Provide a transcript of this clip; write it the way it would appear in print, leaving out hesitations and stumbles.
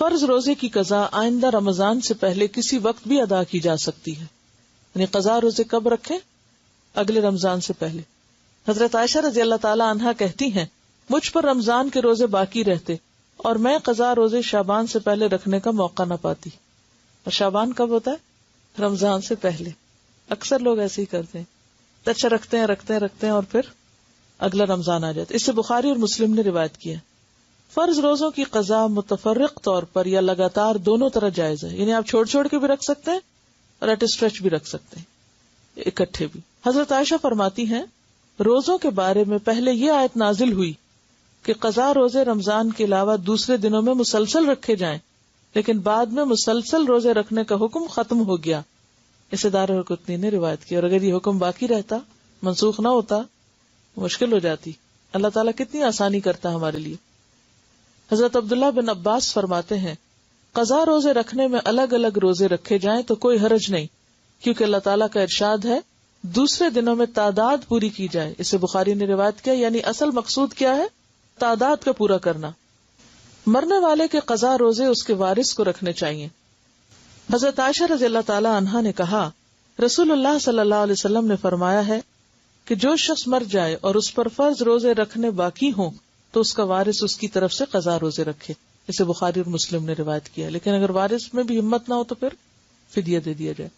فرض روزے کی قضا آئندہ رمضان سے پہلے کسی وقت بھی ادا کی جا سکتی ہے. یعنی قضا روزے کب رکھیں؟ اگلے رمضان سے پہلے. حضرت عائشہ رضی اللہ تعالی عنہا کہتی ہیں مجھ پر رمضان کے روزے باقی رہتے اور میں قضا روزے شعبان سے پہلے رکھنے کا موقع نہ پاتی. اور شعبان کب ہوتا ہے؟ رمضان سے پہلے. اکثر لوگ ایسے ہی کرتے ہیں, اچھا رکھتے ہیں اور پھر اگلا رمضان آ جاتا. اس سے بخاری اور مسلم نے روایت کیا. فرض روزوں کی قضا متفرق طور پر یا لگاتار دونوں طرح جائز ہے. یعنی آپ چھوڑ کے بھی رکھ سکتے ہیں اور ایٹ اسٹریچ بھی رکھ سکتے ہیں, اکٹھے بھی. حضرت عائشہ فرماتی ہیں روزوں کے بارے میں پہلے یہ آیت نازل ہوئی کہ قضا روزے رمضان کے علاوہ دوسرے دنوں میں مسلسل رکھے جائیں, لیکن بعد میں مسلسل روزے رکھنے کا حکم ختم ہو گیا. اسے دارقطنی نے روایت کی. اور اگر یہ حکم باقی رہتا, منسوخ نہ ہوتا, مشکل ہو جاتی. اللہ تعالیٰ کتنی آسانی کرتا ہے ہمارے لیے. حضرت عبداللہ بن عباس فرماتے ہیں قضا روزے رکھنے میں الگ الگ روزے رکھے جائیں تو کوئی حرج نہیں, کیونکہ اللہ تعالیٰ کا ارشاد ہے دوسرے دنوں میں تعداد پوری کی جائے. اسے بخاری نے روایت کیا. یعنی اصل مقصود کیا ہے؟ تعداد کا پورا کرنا. مرنے والے کے قضا روزے اس کے وارث کو رکھنے چاہیے. حضرت عائشہ رضی اللہ تعالی عنہا نے کہا رسول اللہ صلی اللہ علیہ وسلم نے فرمایا ہے کہ جو شخص مر جائے اور اس پر فرض روزے رکھنے باقی ہوں تو اس کا وارث اس کی طرف سے قضا روزے رکھے. اسے بخاری اور مسلم نے روایت کیا. لیکن اگر وارث میں بھی ہمت نہ ہو تو پھر فدیہ دے دیا جائے.